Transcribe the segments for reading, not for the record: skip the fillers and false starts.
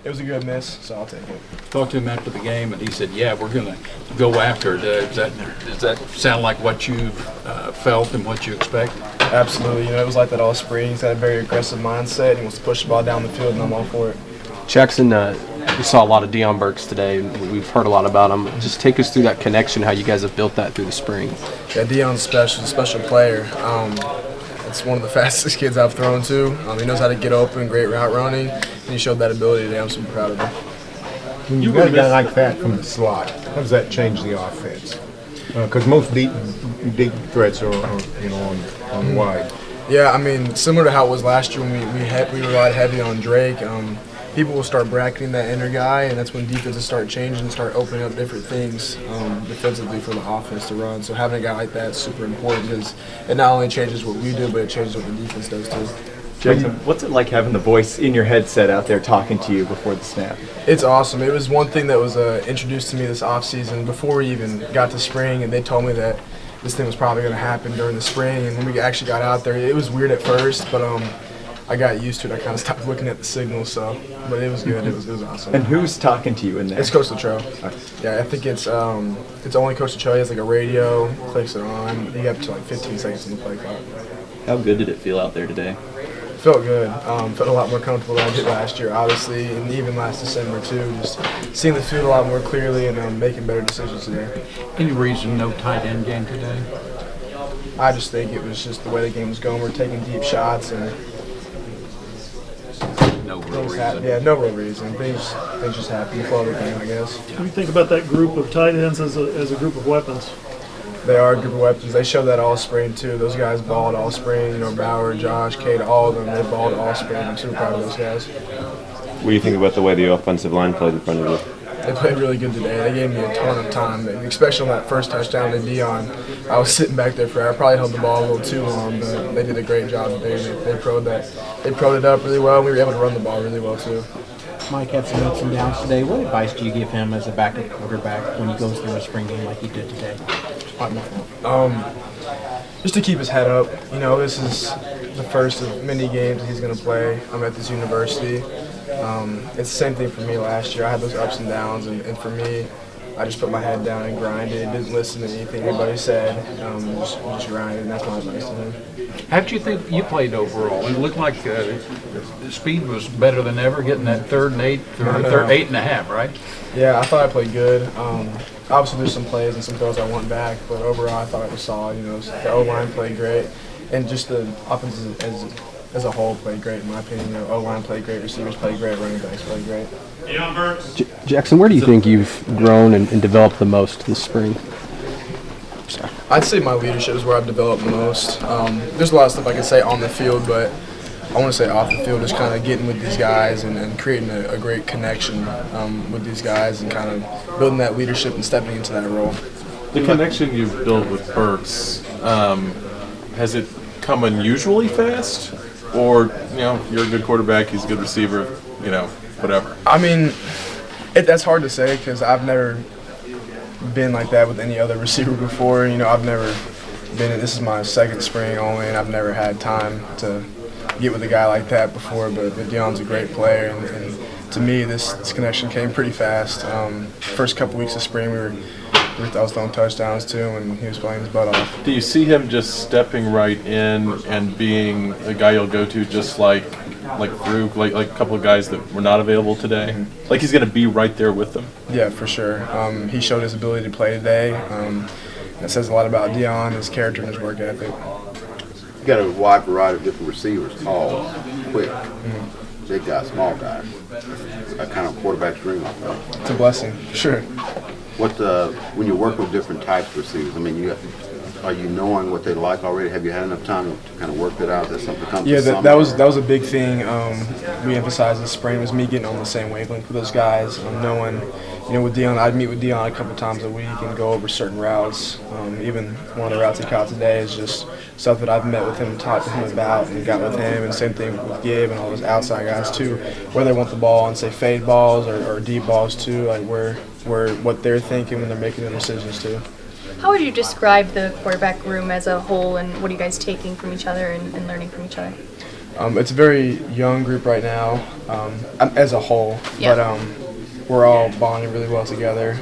it was a good miss, so I'll take it. Talked to him after the game, and he said, "Yeah, we're going to go after it." Does that sound like what you felt and what you expect? Absolutely. It was like that all spring. He's got a very aggressive mindset. He wants to push the ball down the field, and I'm all for it. Jackson, we saw a lot of Deion Burks today, and we've heard a lot about him. Just take us through that connection, how you guys have built that through the spring. Yeah, Deion's special, a special player. It's one of the fastest kids I've thrown to. He knows how to get open, great route running, and he showed that ability today. I'm super proud of him. When you got a guy like that from the slot, how does that change the offense? Because most deep threats are on wide. Yeah, similar to how it was last year when we relied heavy on Drake. People will start bracketing that inner guy, and that's when defenses start changing and start opening up different things defensively for the offense to run. So having a guy like that is super important because it not only changes what we do, but it changes what the defense does too. Jackson, what's it like having the voice in your headset out there talking to you before the snap? It's awesome. It was one thing that was introduced to me this offseason before we even got to spring, and they told me that this thing was probably going to happen during the spring. And when we actually got out there, it was weird at first, but I got used to it. I kind of stopped looking at the signals, but it was good. It was awesome. And who's talking to you in there? It's Coach Latrell. Yeah, I think it's only Coach Latrell. He has like a radio, clicks it on. You have up to like 15 seconds on the play clock. How good did it feel out there today? Felt good. Felt a lot more comfortable than I did last year, obviously, and even last December too. Just seeing the field a lot more clearly and making better decisions today. Any reason no tight end game today? I just think it was just the way the game was going. We're taking deep shots and No real reason. Yeah, no real reason. Things just happen. The flow of the game, I guess. What do you think about that group of tight ends as a group of weapons? They are a group of weapons. They showed that all spring too. Those guys balled all spring. Bauer, Josh, Kate, all of them. They balled all spring. I'm super proud of those guys. What do you think about the way the offensive line played in front of you? They played really good today. They gave me a ton of time, especially on that first touchdown to Deion. I was sitting back there I probably held the ball a little too long, but they did a great job today. They pro'd it up really well, and we were able to run the ball really well too. Mike had some ups and downs today. What advice do you give him as a backup quarterback when he goes through a spring game like he did today? Just to keep his head up. This is the first of many games that he's going to play. I'm at this university. It's the same thing for me last year. I had those ups and downs, and for me, I just put my head down and grinded. Didn't listen to anything anybody said. Just grinded, and that's my advice to him. How did you think you played overall? It looked like the speed was better than ever, getting that third and 8.5, right? Yeah, I thought I played good. Obviously, there's some plays and some throws I want back, but overall, I thought it was solid. The O-line played great, and just the offense as a whole played great, in my opinion. O-line played great, receivers played great, running backs played great. Jackson, where do you think you've grown and developed the most this spring? I'd say my leadership is where I've developed the most. There's a lot of stuff I could say on the field, but I want to say off the field, just kind of getting with these guys and creating a great connection with these guys and kind of building that leadership and stepping into that role. The connection you've built with Burks, has it come unusually fast? Or, you're a good quarterback, he's a good receiver, whatever? That's hard to say because I've never been like that with any other receiver before. I've never this is my second spring only, and I've never had time to get with a guy like that before, but Deion's a great player, and to me, this connection came pretty fast. First couple weeks of spring, I was throwing touchdowns too, and he was playing his butt off. Do you see him just stepping right in and being a guy you'll go to just like Farouk, like a couple of guys that were not available today? Mm-hmm. Like he's going to be right there with them? Yeah, for sure. He showed his ability to play today. That says a lot about Deion, his character, and his work ethic. You got a wide variety of different receivers, tall, quick, big guys, small guys. That kind of quarterback's dream, I think. It's a blessing, for sure. When you work with different types of receivers, are you knowing what they like already? Have you had enough time to kind of work that out? That something comes. Yeah, that was a big thing. We emphasized this spring was me getting on the same wavelength with those guys, knowing. With Deion, I'd meet with Deion a couple times a week and go over certain routes. Even one of the routes he caught today is just stuff that I've met with him and talked to him about and got with him. And same thing with Gibb and all those outside guys too, where they want the ball and say fade balls or deep balls too, like where what they're thinking when they're making their decisions too. How would you describe the quarterback room as a whole, and what are you guys taking from each other and learning from each other? It's a very young group right now, as a whole, Yeah. but we're all bonding really well together,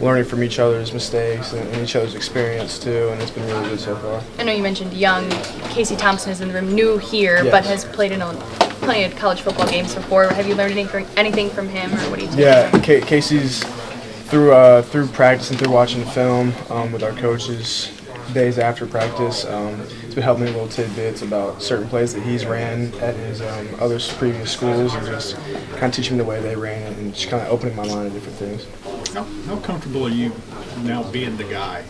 learning from each other's mistakes and each other's experience too, and it's been really good so far. I know you mentioned young. Casey Thompson is in the room, new here, Yes. but has played in plenty of college football games before. Have you learned anything from him, or what do you take? Yeah, from him? Casey's through practice and through watching the film with our coaches days after practice. It's been helping me little tidbits about certain plays that he's ran at his other previous schools, and just kind of teaching me the way they ran it, and just kind of opening my mind to different things. How comfortable are you now being the guy,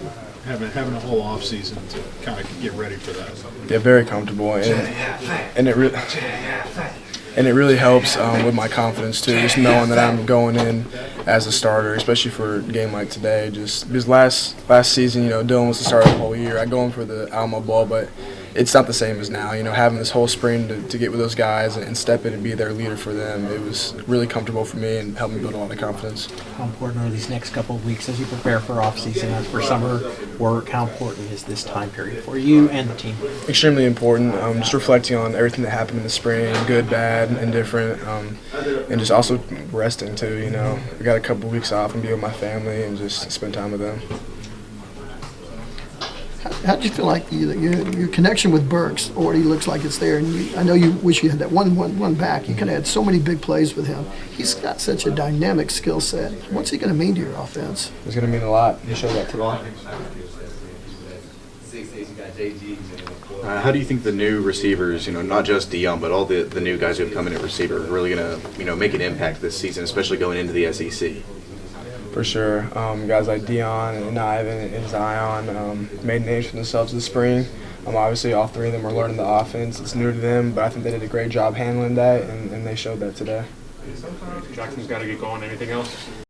having a whole off season to kind of get ready for that? Yeah, very comfortable, and it really helps with my confidence too. Just knowing that I'm going in as a starter, especially for a game like today. Just because last season, Dylan was the starter the whole year. I go in for the Alamo Bowl, but it's not the same as now. Having this whole spring to get with those guys and step in and be their leader for them, it was really comfortable for me and helped me build a lot of confidence. How important are these next couple of weeks as you prepare for off-season, as for summer work? How important is this time period for you and the team? Extremely important. Just reflecting on everything that happened in the spring, good, bad, and different, and just also resting too. I got a couple of weeks off and be with my family and just spend time with them. How do you feel like your connection with Burks already looks like it's there? And I know you wish you had that one back. You could have had so many big plays with him. He's got such a dynamic skill set. What's he going to mean to your offense? It's going to mean a lot. You showed that today. How do you think the new receivers, not just Dion, but all the new guys who have come in at receiver, are really going to, make an impact this season, especially going into the SEC? For sure. Guys like Dion and Ivan and Zion made names for themselves this spring. Obviously, all three of them are learning the offense. It's new to them, but I think they did a great job handling that, and they showed that today. Jackson's got to get going. Anything else?